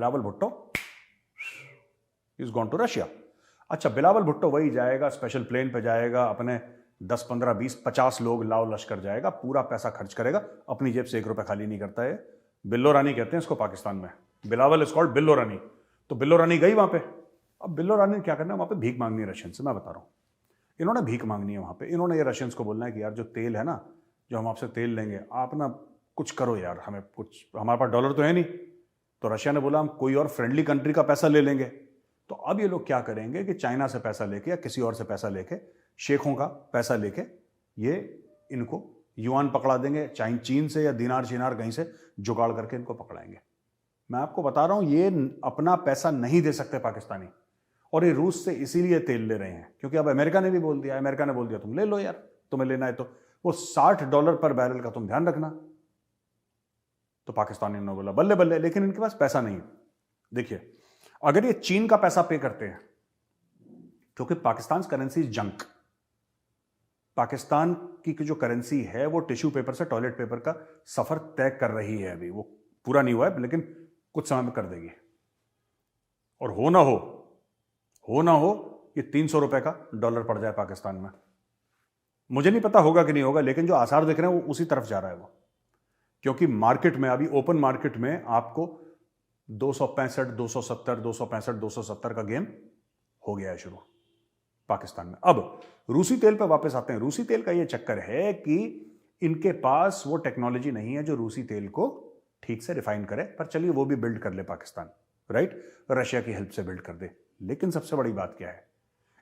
Bilawal Bhutto is gone to Russia. अच्छा, बिलावल भुट्टो वही जाएगा, स्पेशल प्लेन पे जाएगा, अपने 10, 15, 20, 50 लोग लाव लश्कर जाएगा, पूरा पैसा खर्च करेगा, अपनी जेब से 1 रुपया खाली नहीं करता है। बिल्लो रानी कहते हैं इसको पाकिस्तान में, बिलावल इज कॉल्ड बिल्लो रानी। तो बिल्लो रानी गई वहां पे। अब बिल्लो रानी ने क्या करना है, वहां पे भीख मांगनी है रशियन से। मैं बता रहा हूं, इन्होंने भीख मांगनी है वहां पे। इन्होंने ये रशियंस को बोलना है कि यार जो तेल है ना, जो हम आपसे तेल लेंगे, आप ना कुछ करो यार, हमें कुछ, हमारे पास डॉलर तो है नहीं। तो रशिया ने बोला हम कोई और फ्रेंडली कंट्री का पैसा ले लेंगे। तो अब ये लोग क्या करेंगे कि चाइना से पैसा लेके या किसी और से पैसा लेके, शेखों का पैसा लेके, ये इनको युआन पकड़ा देंगे, चीन से या दिनार शिनार कहीं से जुगाड़ करके इनको पकड़ाएंगे। मैं आपको बता रहा हूं, ये अपना पैसा नहीं दे सकते पाकिस्तानी, और ये रूस से इसीलिए तेल ले रहे हैं क्योंकि अब अमेरिका ने भी बोल दिया, अमेरिका ने बोल दिया तुम ले लो यार, तुम्हें लेना है तो। वो $60 पर बैरल का तुम ध्यान रखना। तो पाकिस्तानी ने बोला बल्ले बल्ले, लेकिन इनके पास पैसा नहीं है। देखिए, अगर ये चीन का पैसा पे करते हैं, क्योंकि पाकिस्तान करेंसी जंक, पाकिस्तान की जो करेंसी है वो टिश्यू पेपर से टॉयलेट पेपर का सफर तय कर रही है। अभी वो पूरा नहीं हुआ है, लेकिन कुछ समय में कर देगी। और हो ना हो ये 300 रुपए का डॉलर पड़ जाए पाकिस्तान में। मुझे नहीं पता होगा कि नहीं होगा, लेकिन जो आसार दिख रहे हैं वो उसी तरफ जा रहा है वो। क्योंकि मार्केट में, अभी ओपन मार्केट में आपको 265, 270, 265, 270 का गेम हो गया है शुरू पाकिस्तान में। अब रूसी तेल पे वापस आते हैं। रूसी तेल का ये चक्कर है कि इनके पास वो टेक्नोलॉजी नहीं है जो रूसी तेल को ठीक से रिफाइन करे, पर चलिए वो भी बिल्ड कर ले पाकिस्तान, राइट, रशिया की हेल्प से बिल्ड कर दे। लेकिन सबसे बड़ी बात क्या है,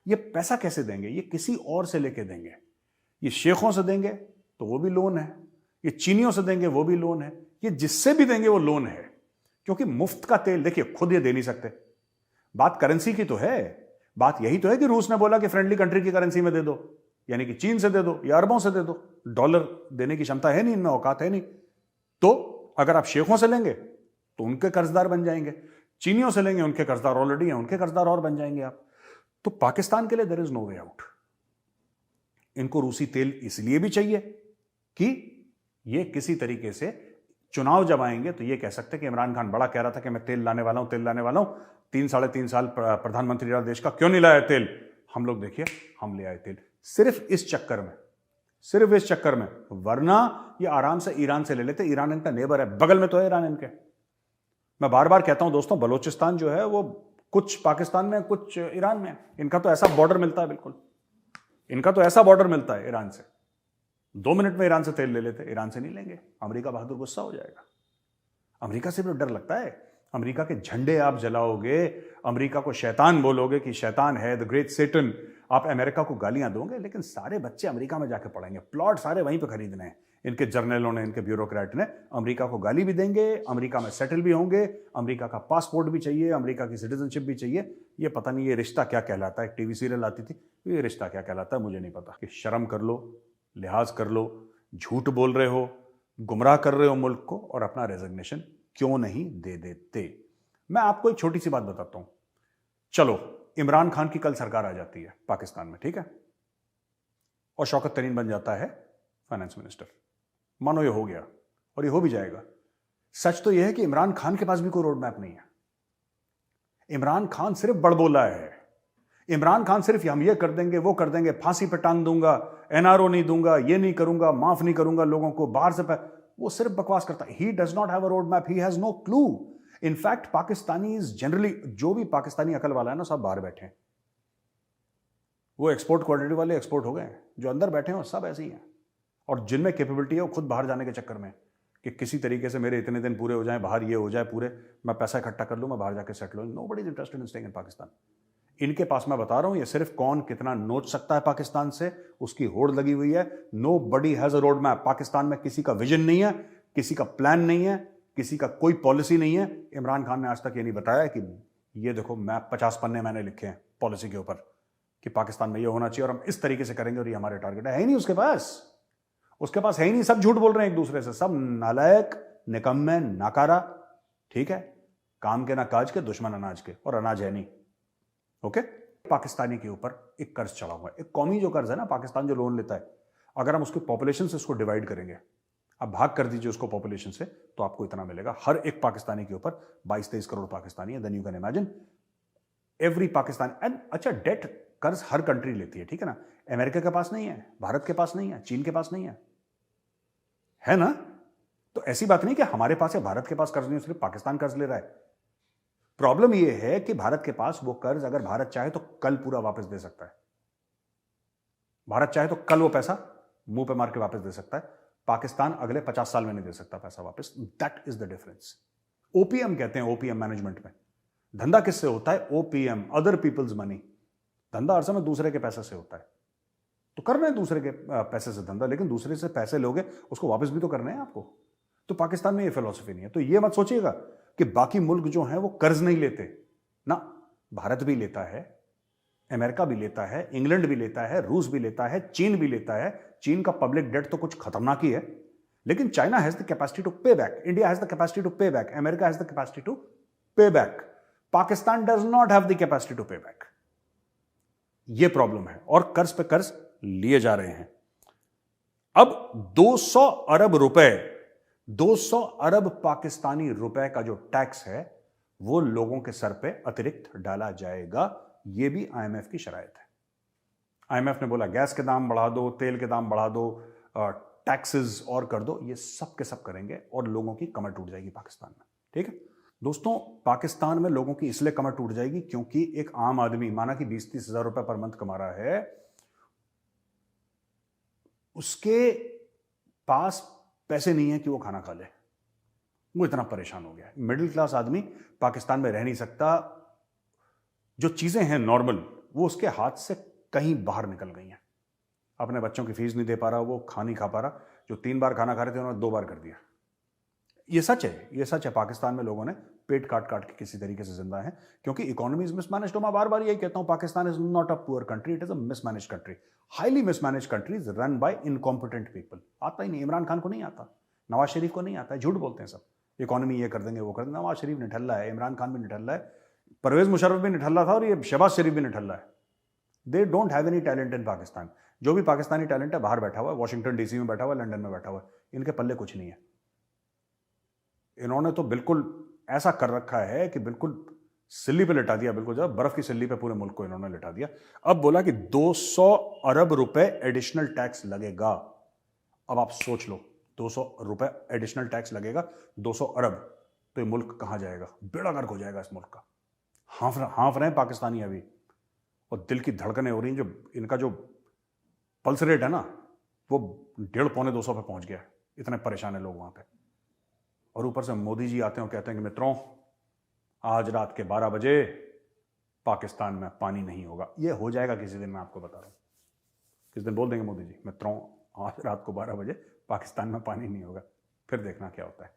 ये पैसा कैसे देंगे? ये किसी और से लेके देंगे। ये शेखों से देंगे तो वो भी लोन है, ये चीनियों से देंगे वो भी लोन है, ये जिससे भी देंगे वो लोन है। क्योंकि मुफ्त का तेल, देखिए, खुद ये दे नहीं सकते। बात करेंसी की तो है, बात यही तो है कि रूस ने बोला कि फ्रेंडली कंट्री की करेंसी में दे दो, यानी कि चीन से दे दो या अरबों से दे दो। डॉलर देने की क्षमता है नहीं इनमें, औकात है नहीं। तो अगर आप शेखों से लेंगे तो उनके कर्जदार बन जाएंगे, चीनियों से लेंगे उनके कर्जदार ऑलरेडी हैं, उनके कर्जदार और बन जाएंगे आप। तो पाकिस्तान के लिए there is no way out. इनको रूसी तेल इसलिए भी चाहिए कि ये किसी तरीके से चुनाव जब आएंगे तो ये कह सकते हैं कि इमरान खान बड़ा कह रहा था कि मैं तेल लाने वाला हूं, 3 साढ़े 3 साल प्रधानमंत्री रहा देश का, क्यों नहीं लाया तेल? हम लोग देखिए, हम ले आए तेल, सिर्फ इस चक्कर में। वरना ये आराम से ईरान से ले लेते। ईरान इनका नेबर है, बगल में तो है ईरान इनके। मैं बार बार कहता हूं दोस्तों, बलोचिस्तान जो है वो कुछ पाकिस्तान में, कुछ ईरान में। इनका तो ऐसा बॉर्डर मिलता है, बिल्कुल इनका तो ऐसा बॉर्डर मिलता है ईरान से। 2 मिनट में ईरान से तेल ले लेते। ईरान से नहीं लेंगे, अमेरिका बहादुर गुस्सा हो जाएगा। अमेरिका से भी डर लगता है। अमेरिका के झंडे आप जलाओगे, अमेरिका को शैतान बोलोगे कि शैतान है, द ग्रेट सेटन, आप अमेरिका को गालियां दोगे, लेकिन सारे बच्चे अमेरिका में जाके पढ़ेंगे, प्लॉट सारे वहीं पे खरीदने हैं। इनके जर्नलों ने, इनके ब्यूरोक्रेट ने अमेरिका को गाली भी देंगे, अमेरिका में सेटल भी होंगे, अमेरिका का पासपोर्ट भी चाहिए, अमेरिका की सिटीजनशिप भी चाहिए। ये पता नहीं ये रिश्ता क्या कहलाता है, एक टीवी सीरियल आती थी, ये रिश्ता क्या कहलाता है मुझे नहीं पता। कि शर्म कर लो, लिहाज कर लो, झूठ बोल रहे हो, गुमराह कर रहे हो मुल्क को, और अपना रेजिग्नेशन क्यों नहीं दे देते? मैं आपको एक छोटी सी बात बताता हूं। चलो, इमरान खान की कल सरकार आ जाती है पाकिस्तान में, ठीक है, और शौकत तरीन बन जाता है फाइनेंस मिनिस्टर। मानो ये हो गया, और ये हो भी जाएगा। सच तो यह है कि इमरान खान के पास भी कोई रोड मैप नहीं है। इमरान खान सिर्फ बड़बोला है। इमरान खान सिर्फ हम ये कर देंगे, वो कर देंगे, फांसी पे टांग दूंगा, एनआरओ नहीं दूंगा, ये नहीं करूंगा, माफ नहीं करूंगा लोगों को, बाहर से वो सिर्फ बकवास करता है। He does not have a road map, he has no clue. In fact Pakistani generally, जो भी पाकिस्तानी अकल वाला है ना, सब बाहर बैठे हैं। वो एक्सपोर्ट क्वालिटी वाले एक्सपोर्ट हो गए हैं, जो अंदर बैठे हैं वो सब ऐसे ही हैं। और जिनमें कैपेबिलिटी है वो खुद बाहर जाने के चक्कर में कि किसी तरीके से मेरे इतने दिन पूरे हो जाएं, बाहर ये हो जाए पूरे, मैं पैसा इकट्ठा कर लूं, मैं बाहर जाके सेटल हो। Nobody is interested in staying in Pakistan. इनके पास, मैं बता रहा हूं, ये सिर्फ कौन कितना नोच सकता है पाकिस्तान से, उसकी होड़ लगी हुई है। Nobody has a road map. Pakistan में किसी का विजन नहीं है, किसी का प्लान नहीं है, किसी का कोई पॉलिसी नहीं है। इमरान खान ने आज तक ये नहीं बताया कि ये देखो मैं 50 पन्ने मैंने लिखे हैं पॉलिसी के ऊपर कि पाकिस्तान में ये होना चाहिए और हम इस तरीके से करेंगे और ये हमारे टारगेट है ही नहीं उसके पास। उसके पास है ही नहीं। सब झूठ बोल रहे हैं एक दूसरे से, सब नालायक, निकम्मे, नाकारा, ठीक है, काम के ना काज के, दुश्मन अनाज के, और अनाज है नहीं। ओके, पाकिस्तानी के ऊपर एक कर्ज चढ़ा हुआ है, एक कौमी जो कर्ज है ना, पाकिस्तान जो लोन लेता है, अगर हम उसकी पॉपुलेशन से उसको डिवाइड करेंगे, आप भाग कर दीजिए उसको पॉपुलेशन से तो आपको इतना मिलेगा हर एक पाकिस्तानी के ऊपर। 22-23 करोड़ पाकिस्तानी है। Then you can imagine every Pakistan. And अच्छा, डेट कर्ज हर कंट्री लेती है, ठीक है ना। अमेरिका के पास नहीं है, भारत के पास नहीं है, चीन के पास नहीं है ना। तो ऐसी बात नहीं कि हमारे पास है, भारत के पास कर्ज नहीं, सिर्फ पाकिस्तान कर्ज ले रहा है। प्रॉब्लम यह है कि भारत के पास वो कर्ज अगर भारत चाहे तो कल पूरा वापस दे सकता है। भारत चाहे तो कल वो पैसा मुंह पे मार के वापस दे सकता है। पाकिस्तान अगले 50 साल में नहीं दे सकता पैसा वापस। That is the difference. OPM कहते हैं, ओपीएम मैनेजमेंट में धंधा किससे होता है? OPM, other people's money. धंधा हर समय दूसरे के पैसे से होता है। तो करना है दूसरे के पैसे से धंधा, लेकिन दूसरे से पैसे लोगे उसको वापस भी तो करना है आपको। तो पाकिस्तान में ये फिलॉसफी नहीं है। तो ये मत सोचिएगा कि बाकी मुल्क जो हैं वो कर्ज नहीं लेते ना। भारत भी लेता है, अमेरिका भी लेता है, इंग्लैंड भी लेता है, रूस भी लेता है, चीन भी लेता है। चीन का पब्लिक डेट तो कुछ खतरनाक ही है, लेकिन China has the capacity to pay back, India has the capacity to pay back, America has the capacity to pay back. Pakistan does not have the capacity to pay back. यह problem है और कर्ज पे कर्ज लिए जा रहे हैं। अब 200 अरब रुपए, 200 अरब पाकिस्तानी रुपए का जो टैक्स है वो लोगों के सर पे अतिरिक्त डाला जाएगा। ये भी आईएमएफ की शराइत है। आईएमएफ ने बोला गैस के दाम बढ़ा दो, तेल के दाम बढ़ा दो, टैक्सेस और कर दो। ये सब के सब करेंगे और लोगों की कमर टूट जाएगी पाकिस्तान में। ठीक है दोस्तों, पाकिस्तान में लोगों की इसलिए कमर टूट जाएगी क्योंकि एक आम आदमी माना कि 20-30 हजार रुपए पर मंथ कमा रहा है, उसके पास पैसे नहीं है कि वो खाना खा ले। वो इतना परेशान हो गया है। मिडिल क्लास आदमी पाकिस्तान में रह नहीं सकता। जो चीजें हैं नॉर्मल वो उसके हाथ से कहीं बाहर निकल गई हैं। अपने बच्चों की फीस नहीं दे पा रहा, वो खा नहीं खा पा रहा। जो 3 बार खाना खा रहे थे उन्होंने 2 बार कर दिया। ये सच है, ये सच है। पाकिस्तान में लोगों ने पेट काट काट के किसी तरीके से जिंदा है क्योंकि इकोनॉमी इज मिसमैनेज्ड। मैं बार बार यही कहता हूं, Pakistan is not a poor country, it is a mismanaged country. Highly mismanaged countries run by incompetent people. आता ही नहीं, इमरान खान को नहीं आता, नवाज शरीफ को नहीं आता है। झूठ बोलते हैं सब, इकोनॉमी ये कर देंगे वो कर देंगे। नवाज शरीफ निठल्ला है, इमरान खान भी निठल्ला है, परवेज मुशर्रफ भी निठल्ला था और ये शहबाज शरीफ भी निठल्ला है। They don't have any talent in Pakistan. जो भी पाकिस्तानी टैलेंट है बाहर बैठा हुआ है, वॉशिंगटन डीसी में बैठा हुआ है, लंदन में बैठा हुआ है। इनके पल्ले कुछ नहीं है। इन्होंने तो बिल्कुल ऐसा कर रखा है कि बिल्कुल सिल्ली पे लिटा दिया, बिल्कुल जब बर्फ की सिल्ली पे पूरे मुल्क को इन्होंने लिटा दिया। अब बोला कि 200 अरब रुपए एडिशनल टैक्स लगेगा। अब आप सोच लो, 200 रुपए एडिशनल टैक्स लगेगा, 200 अरब, तो ये मुल्क कहां जाएगा? बेड़ा गर्क हो जाएगा इस मुल्क का। हांफ रहे हैं पाकिस्तानी अभी, और दिल की धड़कनें हो रही हैं। जो इनका जो पल्स रेट है ना, वो 150-200 पे पहुंच गया। इतने परेशान है लोग वहां पे। और ऊपर से मोदी जी आते हैं और कहते हैं कि मित्रों, आज रात के 12 बजे पाकिस्तान में पानी नहीं होगा। ये हो जाएगा किसी दिन, मैं आपको बता रहा हूं। किस दिन बोल देंगे मोदी जी, मित्रों आज रात को 12 बजे पाकिस्तान में पानी नहीं होगा। फिर देखना क्या होता है।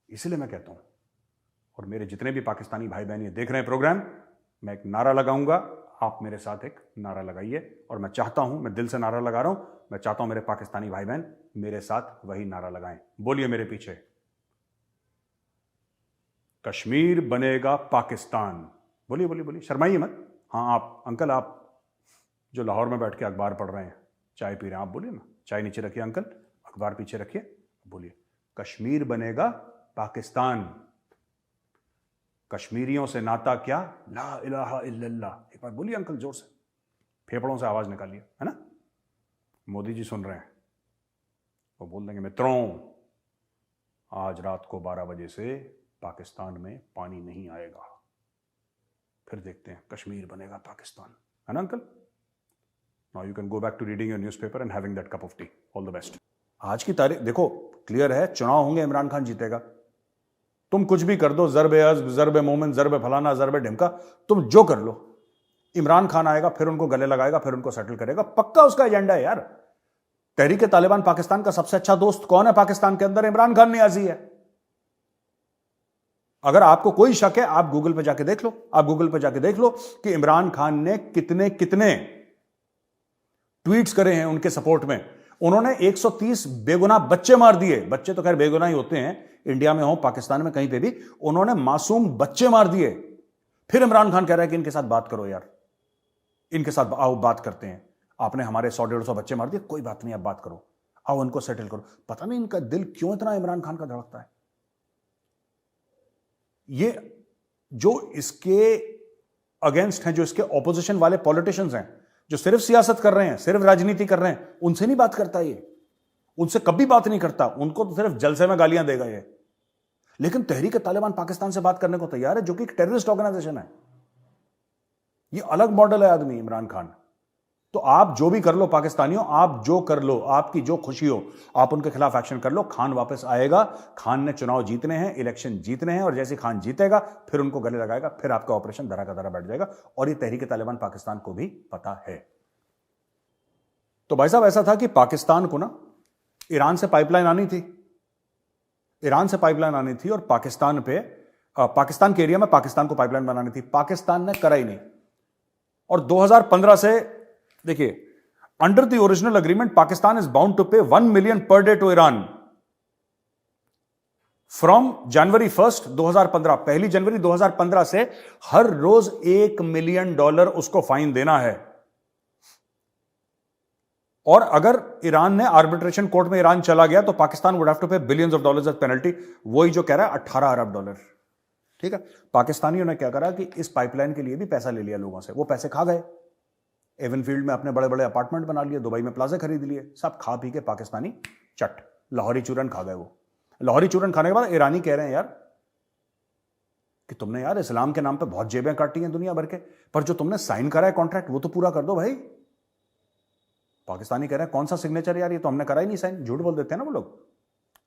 इसलिए मैं कहता हूं, और मेरे जितने भी पाकिस्तानी भाई बहन ये देख रहे हैं प्रोग्राम, मैं एक नारा लगाऊंगा, आप मेरे साथ एक नारा लगाइए। और मैं चाहता हूं, मैं दिल से नारा लगा रहा हूं, मैं चाहता हूं मेरे पाकिस्तानी भाई बहन मेरे साथ वही नारा लगाएं। बोलिए मेरे पीछे, कश्मीर बनेगा पाकिस्तान। बोलिए बोलिए बोलिए, शर्माइए मत। हाँ आप अंकल, आप जो लाहौर में बैठ के अखबार पढ़ रहे हैं, चाय पी रहे हैं, आप बोलिए ना। चाय नीचे रखिए अंकल, अखबार पीछे रखिए, बोलिए कश्मीर बनेगा पाकिस्तान। कश्मीरियों से नाता क्या? ला इलाहा इल्लल्लाह। एक बार बोलिए अंकल जोर से, फेफड़ों से आवाज निकालिए, है ना। मोदी जी सुन रहे हैं, वो बोल देंगे मित्रों आज रात को 12 बजे से पाकिस्तान में पानी नहीं आएगा। फिर देखते हैं, कश्मीर बनेगा पाकिस्तान, है ना uncle. Now you can go back to reading your newspaper and having that cup of tea. All the best. आज की तारीख देखो, क्लियर है, चुनाव होंगे, इमरान खान जीतेगा। तुम कुछ भी कर दो, ज़रबे अज़्ब, ज़रबे मोमिन, ज़रबे फलाना, ज़रबे ढिमका, तुम जो कर लो, इमरान खान आएगा, फिर उनको गले लगाएगा, फिर उनको सेटल करेगा। पक्का उसका एजेंडा है यार। तहरीके तालिबान पाकिस्तान का सबसे अच्छा दोस्त कौन है पाकिस्तान के अंदर? इमरान खान नियाज़ी है। अगर आपको कोई शक है, आप गूगल पे जाके देख लो, आप गूगल पे जाके देख लो कि इमरान खान ने कितने कितने ट्वीट्स करे हैं उनके सपोर्ट में। उन्होंने 130 बेगुनाह बच्चे मार दिए। बच्चे तो खैर बेगुनाह ही होते हैं, इंडिया में हो, पाकिस्तान में, कहीं पे भी। उन्होंने मासूम बच्चे मार दिए। फिर इमरान खान कह रहा है कि इनके साथ बात करो यार, इनके साथ आओ बात करते हैं। आपने हमारे 100-150 बच्चे मार दिए, कोई बात नहीं, अब बात करो। आओ इनको सेटल करो। पता नहीं इनका दिल क्यों इतना इमरान खान का धड़कता है। ये जो इसके अगेंस्ट हैं, जो इसके ऑपोजिशन वाले पॉलिटिशियंस हैं, जो सिर्फ सियासत कर रहे हैं, सिर्फ राजनीति कर रहे हैं, उनसे नहीं बात करता ये, उनसे कभी बात नहीं करता, उनको तो सिर्फ जलसे में गालियां देगा ये। लेकिन तहरीक तालिबान पाकिस्तान से बात करने को तैयार है, जो कि एक टेररिस्ट ऑर्गेनाइजेशन है। ये अलग मॉडल है आदमी इमरान खान। तो आप जो भी कर लो पाकिस्तानियों, आप जो कर लो, आपकी जो खुशी हो, आप उनके खिलाफ एक्शन कर लो। खान वापस आएगा, खान ने चुनाव जीतने हैं, इलेक्शन जीतने हैं, और जैसे खान जीतेगा फिर उनको गले लगाएगा, फिर आपका ऑपरेशन धरा का धरा बैठ जाएगा। और ये तहरीक तालिबान पाकिस्तान को भी पता है। तो भाई साहब ऐसा था कि पाकिस्तान को ना ईरान से पाइपलाइन आनी थी, ईरान से पाइपलाइन आनी थी, और पाकिस्तान के एरिया में पाकिस्तान को पाइपलाइन बनानी थी। पाकिस्तान ने करा ही नहीं। और 2015 से देखिए, under the original agreement Pakistan is bound to pay 1 million per day to Iran from January 1 2015। पहली जनवरी 2015 से हर रोज $1 मिलियन उसको फाइन देना है। और अगर ईरान ने आर्बिट्रेशन कोर्ट में ईरान चला गया तो Pakistan would have to pay billions of dollars as penalty. वही जो कह रहा है $18 अरब। ठीक है, पाकिस्तानियों ने क्या करा कि इस पाइपलाइन के लिए भी पैसा ले लिया लोगों से। वो पैसे खा गए, एवनफील्ड में अपने बड़े बड़े अपार्टमेंट बना लिए, दुबई में प्लाजा खरीद लिए, सब खा पी के पाकिस्तानी चट लाहौरी चूरन खा गए। वो लाहौरी चूरन खाने के बाद ईरानी कह रहे हैं यार कि तुमने यार इस्लाम के नाम पे बहुत जेबें काटी हैं दुनिया भर के, पर जो तुमने साइन करा है कॉन्ट्रैक्ट वो तो पूरा कर दो भाई। पाकिस्तानी कह रहे हैं कौन सा सिग्नेचर यार, ये तो हमने करा ही नहीं साइन। झूठ बोल देते हैं ना वो लोग,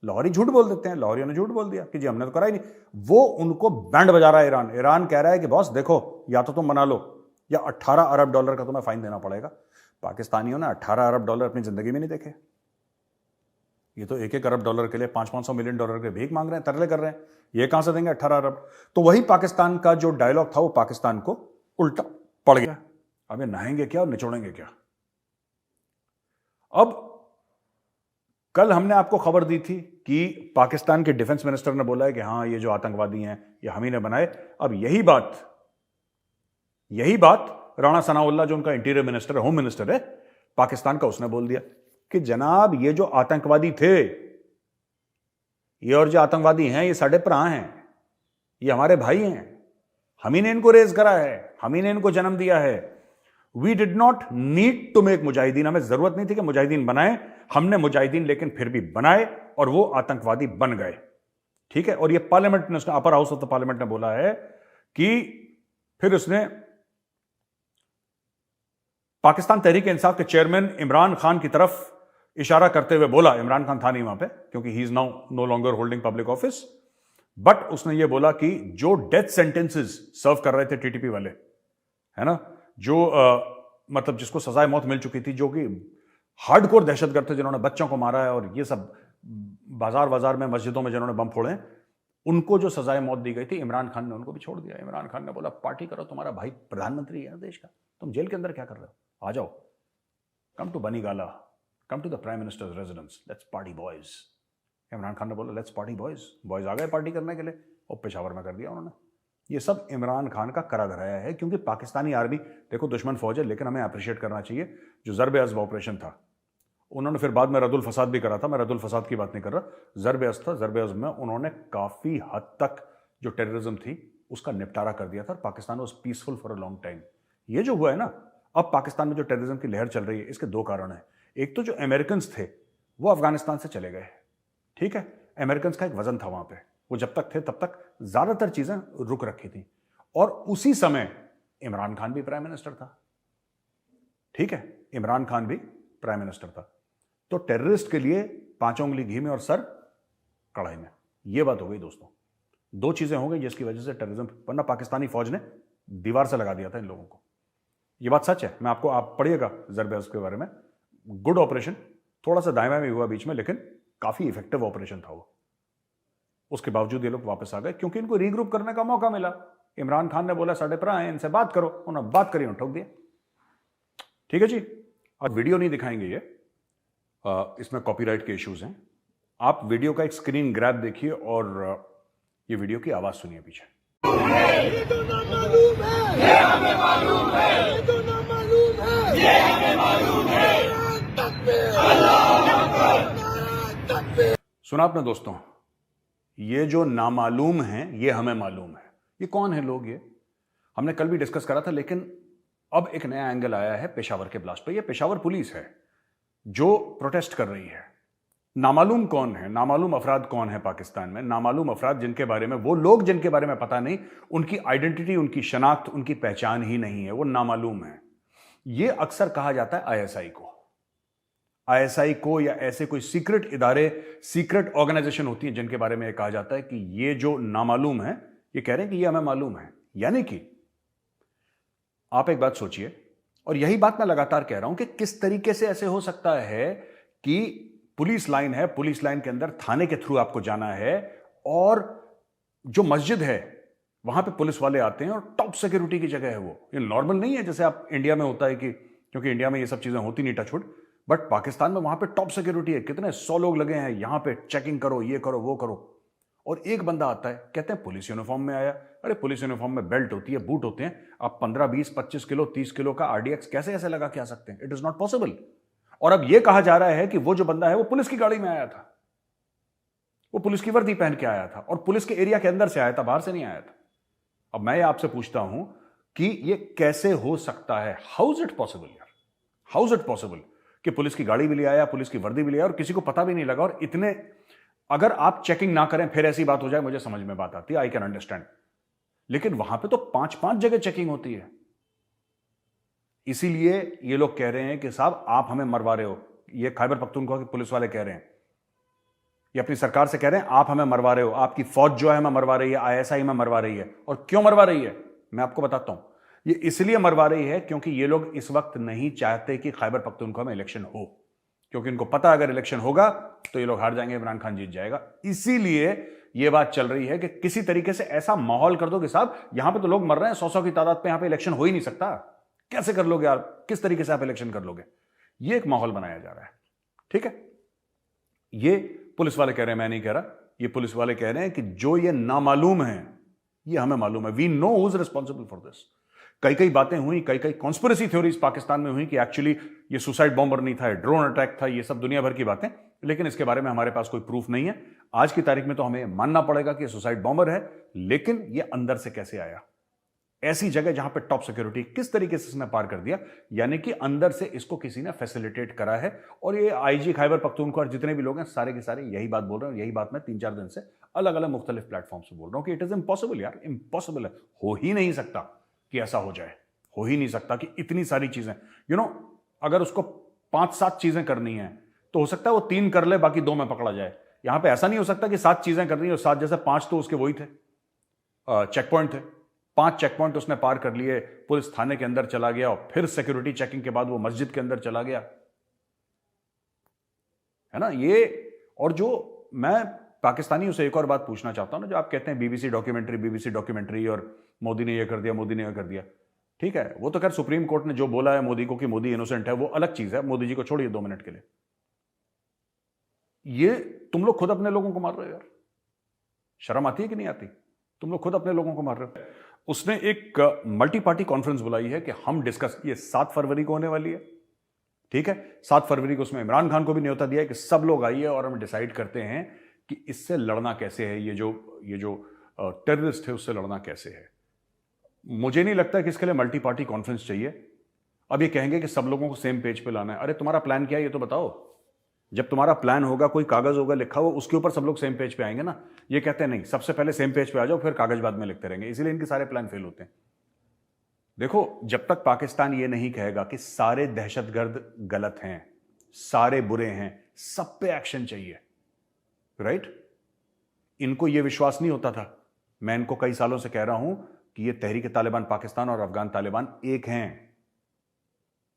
लाहौरी झूठ बोल देते हैं। लाहौरियों ने झूठ बोल दिया कि जी हमने तो करा ही नहीं। वो उनको बैंड बजा रहा है ईरान। ईरान कह रहा है कि बॉस देखो, या तो तुम बना लो या $18 अरब का तुम्हें फाइन देना पड़ेगा। पाकिस्तानियों ने $18 अरब अपनी जिंदगी में नहीं देखे। ये तो $1-1 अरब के लिए $500-500 मिलियन के भीख मांग रहे हैं, तरले कर रहे हैं। ये कहां से देंगे 18 अरब? तो वही पाकिस्तान का जो डायलॉग था वो पाकिस्तान को उल्टा पड़ गया। अब ये नहाएंगे क्या और निचोड़ेंगे क्या? अब कल हमने आपको खबर दी थी कि पाकिस्तान के डिफेंस मिनिस्टर ने बोला है कि हाँ ये जो आतंकवादी हैं ये हम ही ने बनाए। अब यही बात राणा सनाउल्लाह जो उनका इंटीरियर मिनिस्टर है, होम मिनिस्टर है पाकिस्तान का, उसने बोल दिया कि जनाब ये जो आतंकवादी थे, ये और जो आतंकवादी हैं ये साढ़े भरा हैं, ये हमारे भाई हैं, हम ही ने इनको रेज करा है, हम ही ने इनको जन्म दिया है। We did not need to make mujahideen, हमें जरूरत नहीं थी कि मुजाहिदीन बनाए। हमने मुजाहिदीन लेकिन फिर भी बनाए और वो आतंकवादी बन गए। ठीक है, और ये पार्लियामेंट ने, upper house of the parliament ने बोला है कि फिर उसने पाकिस्तान तहरीक इंसाफ के चेयरमैन इमरान खान की तरफ इशारा करते हुए बोला, इमरान खान था नहीं वहां पे क्योंकि he is now no longer holding public office, but उसने ये बोला कि जो डेथ सेंटेंसेस सर्व कर रहे थे टीटीपी वाले, है ना, जो मतलब जिसको सजाए मौत मिल चुकी थी, जो कि हार्डकोर दहशतगर्द थे जिन्होंने बच्चों को मारा है और ये सब बाजार में मस्जिदों में जिन्होंने बम फोड़े, उनको जो सजाए मौत दी गई थी, इमरान खान ने उनको भी छोड़ दिया। इमरान खान ने बोला पार्टी करो, तुम्हारा भाई प्रधानमंत्री है देश का, तुम जेल के अंदर क्या कर रहे हो, आ जाओ, come to Bani Gala, come to the prime minister's residence, let's party boys. Imran Khan ने बोला लेट्स पार्टी बॉयज, बॉयज आ गए पार्टी करने के लिए और पेशावर में कर दिया उन्होंने। ये सब इमरान खान का करा धराया है, क्योंकि पाकिस्तानी आर्मी देखो दुश्मन फौज है, लेकिन हमें अप्रिशिएट करना चाहिए जो ज़र्ब-ए-अज़्ब ऑपरेशन था, उन्होंने फिर बाद में रद्दुल फसाद भी करा था। मैं रद्दुल फसाद की बात नहीं कर रहा, ज़र्ब-ए-अज़्ब था। ज़र्ब-ए-अज़्ब में उन्होंने काफ़ी हद तक जो टेररिज्म थी उसका निपटारा कर दिया था। Pakistan was peaceful for a long time. ये जो हुआ है ना, अब पाकिस्तान में जो टेररिज्म की लहर चल रही है, इसके दो कारण हैं। एक तो जो अमेरिकन थे वो अफगानिस्तान से चले गए, ठीक है, अमेरिकन का एक वजन था वहां पे, वो जब तक थे तब तक ज्यादातर चीजें रुक रखी थी, और उसी समय इमरान खान भी प्राइम मिनिस्टर था, ठीक है, इमरान खान भी प्राइम मिनिस्टर था। तो टेररिस्ट के लिए 5 उंगली घी में और सर कढ़ाई में, ये बात हो गई दोस्तों। दो चीजें हो गई जिसकी वजह से टेररिज्म, वरना पाकिस्तानी फौज ने दीवार से लगा दिया था इन लोगों को। ये बात सच है, मैं आपको, आप पढ़िएगा ज़र्ब-ए-अज़्ब के बारे में, गुड ऑपरेशन, थोड़ा सा दाएं भी हुआ बीच में, लेकिन काफी इफेक्टिव ऑपरेशन था वो। उसके बावजूद ये लोग वापस आ गए क्योंकि इनको रीग्रुप करने का मौका मिला। इमरान खान ने बोला साढ़े पर आए, इनसे बात करो, उन्होंने बात करी, ठोक दिया। ठीक है जी, अब वीडियो नहीं दिखाएंगे ये, इसमें कॉपीराइट के इश्यूज हैं। आप वीडियो का एक स्क्रीन ग्रैब देखिए और ये वीडियो की आवाज सुनिए पीछे। ये तो ना मालूम है, ये हमें मालूम है, ये तो ना मालूम है, ये हमें मालूम है। तकबीर, अल्लाहू अकबर। सुना आपने दोस्तों, ये जो नामालूम हैं ये हमें मालूम है। ये कौन है लोग? ये हमने कल भी डिस्कस करा था, लेकिन अब एक नया एंगल आया है पेशावर के ब्लास्ट पे। ये पेशावर पुलिस है जो प्रोटेस्ट कर रही है। नामालूम कौन है? नामालूम अफराद कौन है पाकिस्तान में? नामालूम अफराद जिनके बारे में, वो लोग जिनके बारे में पता नहीं, उनकी आइडेंटिटी, उनकी शनाख्त, उनकी पहचान ही नहीं है, वो नामालूम है। ये अक्सर कहा जाता है आईएसआई को या ऐसे कोई सीक्रेट इदारे, सीक्रेट ऑर्गेनाइजेशन होती है जिनके बारे में कहा जाता है कि ये जो नामालूम है, ये कह रहे हैं कि ये हमें मालूम है। यानी कि आप एक बात सोचिए, और यही बात मैं लगातार कह रहा हूं कि किस तरीके से ऐसे हो सकता है कि पुलिस लाइन है, पुलिस लाइन के अंदर थाने के थ्रू आपको जाना है, और जो मस्जिद है वहां पे पुलिस वाले आते हैं और टॉप सिक्योरिटी की जगह है वो। ये नॉर्मल नहीं है जैसे आप इंडिया में होता है कि, क्योंकि इंडिया में ये सब चीजें होती नहीं टचवुड, बट पाकिस्तान में वहां पे टॉप सिक्योरिटी है, कितने 100 लोग लगे हैं यहां पे, चेकिंग करो, ये करो, वो करो। और एक बंदा आता है, कहते हैं पुलिस यूनिफॉर्म में आया। अरे पुलिस यूनिफॉर्म में बेल्ट होती है, बूट होते हैं, आप 15, 20, 25 किलो, 30 किलो का आरडीएक्स कैसे ऐसे लगा के आ सकते हैं? It is not possible. और अब यह कहा जा रहा है कि वो जो बंदा है वो पुलिस की गाड़ी में आया था, वो पुलिस की वर्दी पहन के आया था, और पुलिस के एरिया के अंदर से आया था, बाहर से नहीं आया था। अब मैं आपसे पूछता हूं कि ये कैसे हो सकता है? हाउ इज इट पॉसिबल यार? हाउ इज इट पॉसिबल कि पुलिस की गाड़ी भी ले आया, पुलिस की वर्दी भी ले आया, और किसी को पता भी नहीं लगा? और इतने, अगर आप चेकिंग ना करें फिर ऐसी बात हो जाए, मुझे समझ में बात आती है, आई कैन अंडरस्टैंड, लेकिन वहां पे तो 5-5 जगह चेकिंग होती है। इसीलिए ये लोग कह रहे हैं कि साहब आप हमें मरवा रहे हो। ये खैबर पख्तूनख्वा के पुलिस वाले कह रहे हैं, ये अपनी सरकार से कह रहे हैं आप हमें मरवा रहे हो, आपकी फौज जो है हमें मरवा रही है, आईएसआई में मरवा रही है। और क्यों मरवा रही है मैं आपको बताता हूं। ये इसलिए मरवा रही है क्योंकि ये लोग इस वक्त नहीं चाहते कि खैबर पख्तूनख्वा में इलेक्शन हो, क्योंकि इनको पता अगर इलेक्शन होगा तो ये लोग हार जाएंगे, इमरान खान जीत जाएगा। इसीलिए ये बात चल रही है कि किसी तरीके से ऐसा माहौल कर दो कि साहब यहां पे तो लोग मर रहे हैं 100-100 की तादाद पे, यहां पे इलेक्शन हो ही नहीं सकता, कैसे कर लोगे यार? किस तरीके से आप इलेक्शन कर लोगे? ये एक माहौल बनाया जा रहा है, ठीक है? ये पुलिस वाले कह रहे हैं, मैं नहीं कह रहा। ये पुलिस वाले कह रहे हैं कि जो ये नामालूम है ये हमें मालूम है, we know who is responsible for this. कई कई बातें हुई, कई कई कॉन्स्पिरेसी थ्योरीज पाकिस्तान में हुई कि एक्चुअली ये सुसाइड बॉम्बर नहीं था, ड्रोन अटैक था, ये सब दुनिया भर की बातें, लेकिन इसके बारे में हमारे पास कोई प्रूफ नहीं है। आज की तारीख में तो हमें मानना पड़ेगा कि सुसाइड बॉम्बर है, लेकिन ये अंदर से कैसे आया? ऐसी जगह जहां पे टॉप सिक्योरिटी, किस तरीके से इसने पार कर दिया? यानी कि अंदर से इसको किसी ने फैसिलिटेट करा है। और ये आईजी खैबर पख्तूनख्वा और जितने भी लोग हैं सारे के सारे यही बात बोल रहे हैं। यही बात मैं 3-4 दिन से अलग अलग मुख्तलिफ प्लेटफॉर्म से बोल रहा हूं कि इट इज इम्पॉसिबल यार, इम्पॉसिबल है, हो ही नहीं सकता कि ऐसा हो जाए, हो ही नहीं सकता कि इतनी सारी चीजें, अगर उसको 5-7 चीजें करनी है तो हो सकता है वो 3 कर ले, बाकी 2 में पकड़ा जाए। यहां पे ऐसा नहीं हो सकता कि 7 चीजें करनी है और 7 जैसे 5 तो उसके वही थे, चेक पॉइंट थे, 5 चेक पॉइंट उसने पार कर लिए, पुलिस थाने के अंदर चला गया और फिर सिक्योरिटी चेकिंग के बाद वो मस्जिद के अंदर चला गया, है ना ये। और जो मैं पाकिस्तानियों से एक और बात पूछना चाहता हूं ना, जो आप कहते हैं बीबीसी डॉक्यूमेंट्री और मोदी ने ये कर दिया, मोदी ने ये कर दिया, ठीक है, वो तो खैर सुप्रीम कोर्ट ने जो बोला है मोदी को कि मोदी इनोसेंट है, वो अलग चीज है। मोदी जी को छोड़िए 2 मिनट के लिए। ये तुम लोग खुद अपने लोगों को मार रहे हो यार, शर्म आती है कि नहीं आती? तुम लोग खुद अपने लोगों को मार रहे हो। उसने एक मल्टी पार्टी कॉन्फ्रेंस बुलाई है कि हम डिस्कस, ये 7 फरवरी को होने वाली है, ठीक है। 7 फरवरी को उसमें इमरान खान को भी न्योता दिया है कि सब लोग आइए और हम डिसाइड करते हैं कि इससे लड़ना कैसे है, ये जो टेररिस्ट है उससे लड़ना कैसे है। मुझे नहीं लगता कि इसके लिए मल्टी पार्टी कॉन्फ्रेंस चाहिए। अब ये कहेंगे कि सब लोगों को सेम पेज पे लाना है। अरे तुम्हारा प्लान क्या है ये तो बताओ। जब तुम्हारा प्लान होगा, कोई कागज होगा लिखा हुआ, उसके ऊपर सब लोग सेम पेज पे आएंगे ना। ये कहते हैं नहीं, सबसे पहले सेम पेज पे आ जाओ, फिर कागज बाद में लिखते रहेंगे, इसीलिए इनके सारे प्लान फेल होते हैं। देखो, जब तक पाकिस्तान ये नहीं कहेगा कि सारे दहशतगर्द गलत हैं, सारे बुरे हैं, सब पे एक्शन चाहिए, राइट? इनको ये विश्वास नहीं होता था। मैं इनको कई सालों से कह रहा हूं कि ये तहरीक तालिबान पाकिस्तान और अफगान तालिबान एक हैं।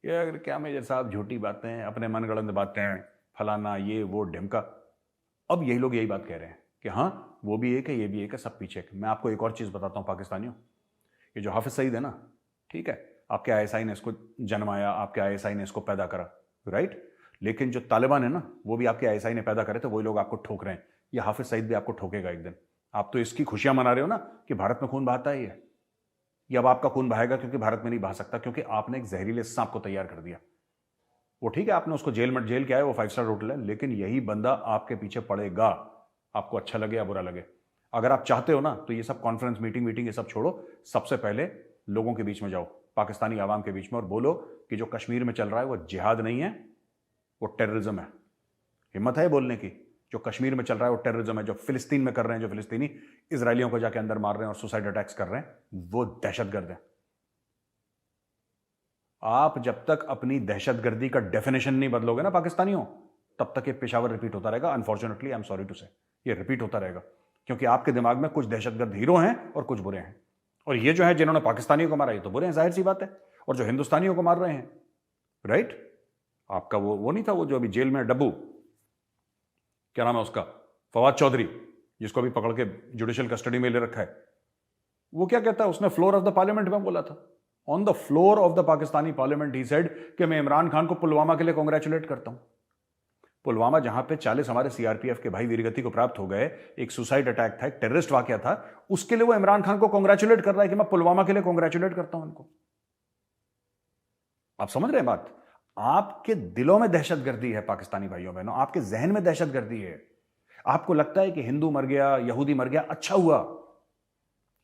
ये अगर क्या मेजर साहब झूठी बातें, अपने मनगढ़ंत बातें, फलाना ये वो ढिमका। अब यही लोग यही बात कह रहे हैं कि हाँ वो भी एक है, ये भी एक है, सब पीछे है। मैं आपको एक और चीज बताता हूं पाकिस्तानियों, ये जो हाफिज सईद है ना, ठीक है, आपके आईएसआई ने इसको जन्माया, आपके आईएसआई ने इसको पैदा करा, राइट? लेकिन जो तालिबान है ना, वो भी आपके आईएसआई ने पैदा करे थे, वही लोग आपको ठोक रहे हैं। ये हाफिज सईद भी आपको ठोकेगा एक दिन। आप तो इसकी खुशियां मना रहे हो ना कि भारत में खून बहाता है ये अब आपका खून बहाएगा, क्योंकि भारत में नहीं बहा सकता, क्योंकि आपने एक जहरीले सांप को तैयार कर दिया। वो ठीक है, आपने उसको जेल किया है, वो 5 स्टार होटल है, लेकिन यही बंदा आपके पीछे पड़ेगा, आपको अच्छा लगे या बुरा लगे। अगर आप चाहते हो ना तो ये सब कॉन्फ्रेंस मीटिंग ये सब छोड़ो, सबसे पहले लोगों के बीच में जाओ, पाकिस्तानी आवाम के बीच में, और बोलो कि जो कश्मीर में चल रहा है वो जिहाद नहीं है, वो टेररिज्म है। हिम्मत है बोलने की? जो कश्मीर में चल रहा है वो टेररिज्म है। जो फिलिस्तीन में कर रहे हैं, जो फिलिस्तीनी इजरायलियों को जाके अंदर मार रहे हैं और सुसाइड अटैक्स कर रहे हैं, वो दहशतगर्द है। आप जब तक अपनी दहशतगर्दी का डेफिनेशन नहीं बदलोगे ना पाकिस्तानियों, तब तक ये पेशावर रिपीट होता रहेगा। Unfortunately, I am sorry to say, ये रिपीट होता रहेगा, क्योंकि आपके दिमाग में कुछ दहशतगर्द हीरो हैं और कुछ बुरे हैं। और ये जो है जिन्होंने पाकिस्तानियों को मारा, ये तो बुरे हैं, जाहिर सी बात है। और जो हिंदुस्तानियों को मार रहे हैं, राइट, आपका वो नहीं था, वो जो अभी जेल में डब्बू, क्या नाम है उसका, फवाद चौधरी, जिसको अभी पकड़ के जुडिशियल कस्टडी में ले रखा है, वो क्या कहता है, उसने फ्लोर ऑफ द पार्लियामेंट में बोला था, on the floor of the Pakistani parliament he said कि मैं इमरान खान को पुलवामा के लिए कांग्रेचुलेट करता हूं। पुलवामा, जहां पे 40 हमारे सीआरपीएफ के भाई वीरगति को प्राप्त हो गए, एक सुसाइड अटैक था, एक टेररिस्ट वाकया था, उसके लिए वो इमरान खान को कांग्रेचुलेट कर रहा है कि मैं पुलवामा के लिए कांग्रेचुलेट करता हूं इनको। आप समझ रहे हैं बात? आपके दिलों में दहशतगर्दी है पाकिस्तानी भाइयों बहनों, आपके जहन में दहशतगर्दी है। आपको लगता है कि हिंदू मर गया, यहूदी मर गया, अच्छा हुआ,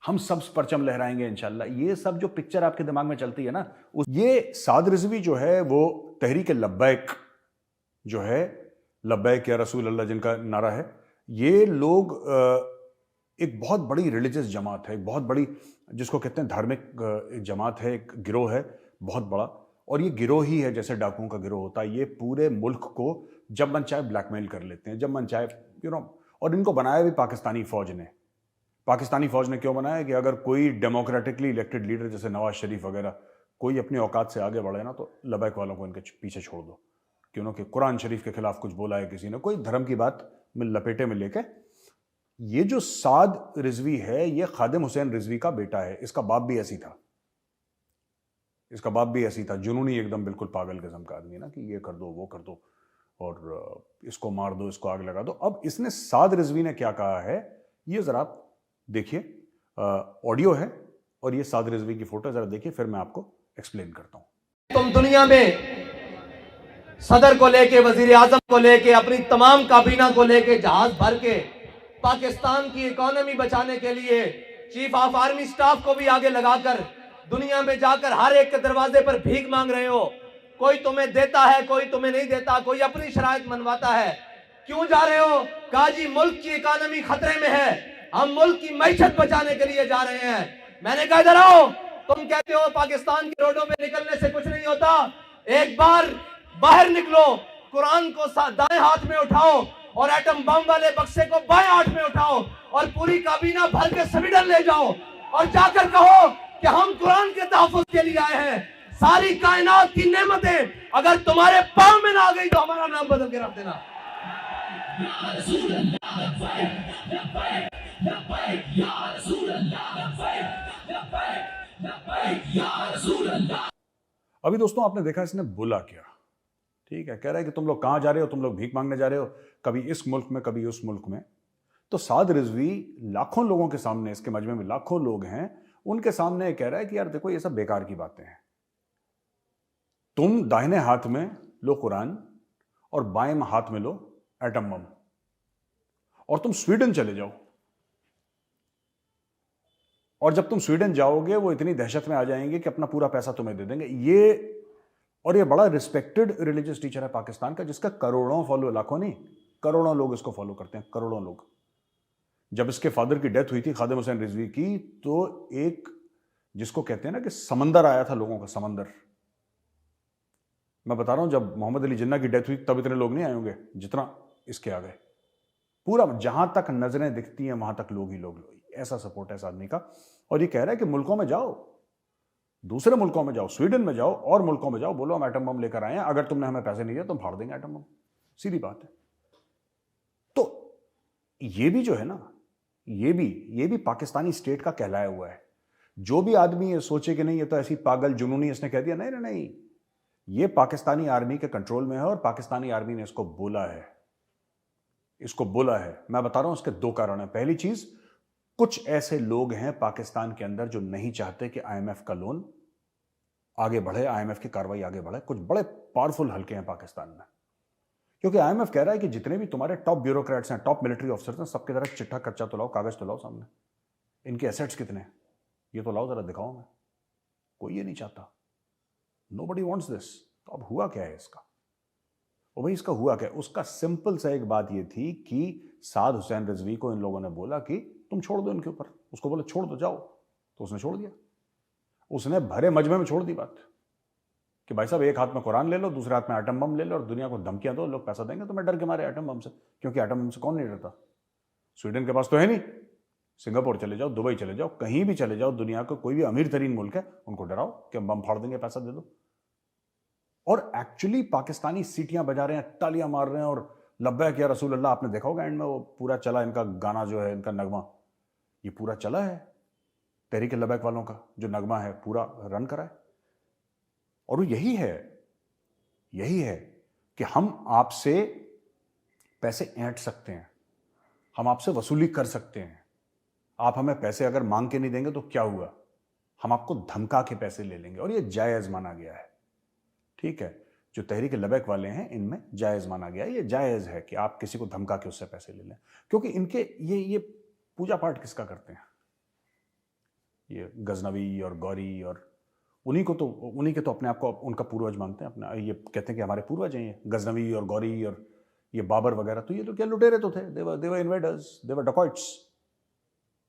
हम सब परचम लहराएंगे इंशाल्लाह। ये सब जो पिक्चर आपके दिमाग में चलती है ना, ये साद रिजवी जो है, वो तहरीक लब्बैक जो है, लब्बैक या रसूल अल्लाह जिनका नारा है, ये लोग एक बहुत बड़ी रिलीजियस जमात है, एक बहुत बड़ी, जिसको कहते हैं धार्मिक जमात है, एक गिरोह है बहुत बड़ा। और ये गिरोह ही है जैसे डाकुओं का गिरोह होता है, ये पूरे मुल्क को जब मन चाहे ब्लैकमेल कर लेते हैं, जब मन चाहे, और इनको बनाया भी पाकिस्तानी फौज ने। पाकिस्तानी फौज ने क्यों बनाया कि अगर कोई डेमोक्रेटिकली इलेक्टेड लीडर जैसे नवाज शरीफ वगैरह कोई अपनी औकात से आगे बढ़े ना, तो लबैक वालों को इनके पीछे छोड़ दो। क्योंकि कुरान शरीफ के खिलाफ कुछ बोला है किसी ने, कोई धर्म की बात में लपेटे में लेके। ये जो साद रिजवी है, ये खादिम हुसैन रिजवी का बेटा है, इसका बाप भी ऐसी था, इसका बाप भी ऐसी था, जुनूनी एकदम, बिल्कुल पागल किस्म का आदमी ना, कि ये कर दो, वो कर दो, और इसको मार दो, इसको आग लगा दो। अब इसने, साद रिजवी ने क्या कहा है, ये जरा आप देखिए, ऑडियो है और ये साद रिजवी की फोटो, जरा देखिए, फिर मैं आपको एक्सप्लेन करता हूं। तुम दुनिया में सदर को लेके, वजीर आजम को लेके, अपनी तमाम काबीना को लेके जहाज भर के पाकिस्तान की इकोनॉमी बचाने के लिए चीफ ऑफ आर्मी स्टाफ को भी आगे लगाकर दुनिया में जाकर हर एक के दरवाजे पर भीख मांग रहे हो। कोई तुम्हें देता है, कोई तुम्हें नहीं देता, कोई अपनी शराइत मनवाता है। क्यों जा रहे हो? कहा जी मुल्क की इकोनॉमी खतरे में है, हम मुल्क की मैशत बचाने के लिए जा रहे हैं। मैंने कहा इधर आओ, तुम कहते हो पाकिस्तान की रोडों पे निकलने से कुछ नहीं होता, एक बार बाहर निकलो, कुरान को दाएं हाथ में उठाओ और एटम बम वाले बक्से को बाएं हाथ में उठाओ और पूरी काबीना भर के स्वीडन ले जाओ और जाकर कहो कि हम कुरान के तहफ्फुज़ के लिए आए हैं। सारी कायनात की नेमतें अगर तुम्हारे पांव में ना आ गई तो हमारा नाम बदल के रख देना। अभी दोस्तों आपने देखा इसने बोला क्या, ठीक है, कह रहा है कि तुम लोग कहां जा रहे हो, तुम लोग भीख मांगने जा रहे हो, कभी इस मुल्क में, कभी उस मुल्क में। तो साद रिजवी लाखों लोगों के सामने, इसके मजमे में लाखों लोग हैं, उनके सामने कह रहा है कि यार देखो, ये सब बेकार की बातें हैं। तुम दाहिने हाथ में लो कुरान और बाएं हाथ में लो एटम बम, और तुम स्वीडन चले जाओ, और जब तुम स्वीडन जाओगे वो इतनी दहशत में आ जाएंगे कि अपना पूरा पैसा तुम्हें दे देंगे। ये बड़ा रिस्पेक्टेड रिलीजियस टीचर है पाकिस्तान का, जिसका करोड़ों फॉलो, लाखों नहीं, करोड़ों लोग इसको फॉलो करते हैं, करोड़ों लोग। जब इसके फादर की डेथ हुई थी खादिम हुसैन रिजवी की, तो एक, जिसको कहते हैं ना कि समंदर आया था लोगों का, समंदर। मैं बता रहा हूं, जब मोहम्मद अली जिन्ना की डेथ हुई तब इतने लोग नहीं आए होंगे जितना इसके आ गए। पूरा, जहां तक नजरें दिखती हैं वहां तक लोग ही लोग, ऐसा सपोर्ट है इस आदमी का। और ये कह रहा है कि मुल्कों में जाओ, दूसरे मुल्कों में जाओ, स्वीडन में जाओ और मुल्कों में जाओ, बोलो हम एटम बम लेकर आए हैं, अगर तुमने हमें पैसे नहीं दिए तो हम फाड़ देंगे एटम बम। सीधी बात है। तो ये भी जो है ना, ये भी पाकिस्तानी स्टेट का कहलाया हुआ है। जो भी आदमी ये सोचे कि नहीं ये तो ऐसी पागल जुनूनी इसने कह दिया, नहीं नहीं नहीं, ये पाकिस्तानी आर्मी के कंट्रोल में है और पाकिस्तानी आर्मी ने इसको बोला है, इसको बोला है। मैं बता रहा हूं इसके दो कारण है। पहली चीज, कुछ ऐसे लोग हैं पाकिस्तान के अंदर जो नहीं चाहते कि आईएमएफ का लोन आगे बढ़े, आईएमएफ की कार्रवाई आगे बढ़े। कुछ बड़े पावरफुल हल्के हैं पाकिस्तान में, क्योंकि आईएमएफ कह रहा है कि जितने भी तुम्हारे टॉप ब्यूरोक्रेट्स हैं, टॉप मिलिट्री ऑफिसर्स हैं, सबके जरा चिट्ठा कच्चा तो लाओ, कागज तो लाओ सामने, इनके एसेट्स कितने हैं ये तो लाओ, जरा दिखाओ मैं। कोई ये नहीं चाहता, नोबडी वांट्स दिस। तो अब हुआ क्या है इसका? और भाई इसका हुआ क्या? उसका सिंपल सा एक बात ये थी कि साद हुसैन रिजवी को इन लोगों ने बोला कि तुम छोड़ दो इनके ऊपर। उसको बोला छोड़ दो जाओ, तो उसने छोड़ दिया। उसने भरे मजमे में छोड़ दी बात कि भाई साहब एक हाथ में कुरान ले लो, दूसरे हाथ में एटम बम ले लो और दुनिया को धमकियां दो, लोग पैसा देंगे। तो मैं डर के मारे एटम बम से, क्योंकि एटम बम से कौन नहीं डरता? स्वीडन के पास तो है नहीं। सिंगापुर चले जाओ, दुबई चले जाओ, कहीं भी चले जाओ, दुनिया का कोई भी अमीर तरीन मुल्क है, उनको डराओ कि हम बम फाड़ देंगे, पैसा दे दो। और एक्चुअली पाकिस्तानी सीटियां बजा रहे हैं, तालियां मार रहे हैं और लब्बैक या रसूल अल्लाह। आपने देखा होगा एंड में वो पूरा चला, इनका गाना जो है, इनका नगमा, ये पूरा चला है तहरीक लब्बैक वालों का जो नगमा है, पूरा रन करा है। और वो यही है कि हम आपसे पैसे ऐंठ सकते हैं, हम आपसे वसूली कर सकते हैं। आप हमें पैसे अगर मांग के नहीं देंगे तो क्या हुआ? हम आपको धमका के पैसे ले लेंगे, और ये जायज़ माना गया है। ठीक है, जो तहरीक लब्बैक वाले हैं इनमें जायज़ माना गया है, ये जायज़ है कि आप किसी को धमका के उससे पैसे ले लें। क्योंकि इनके ये पूजा पाठ किसका करते हैं? ये गजनवी और गौरी और उन्हीं के तो अपने आप को उनका पूर्वज मानते हैं अपना। ये कहते हैं कि हमारे पूर्वज हैं ये गजनवी और गौरी और ये बाबर वगैरह। तो ये तो क्या लुटेरे तो थे, देवर इन्वेडर्स, देवर डकॉइट्स।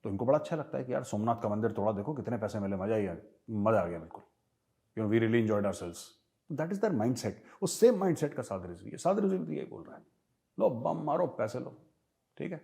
तो इनको बड़ा अच्छा लगता है कि यार सोमनाथ का मंदिर तोड़ा, देखो कितने पैसे मिले, मजा आ गया बिल्कुल, we really enjoyed ourselves. That is their mindset. उस सेम माइंडसेट का साद रिजवी है। साद रिजवी तो यही बोल रहा है, लो बम मारो, पैसे लो। ठीक है।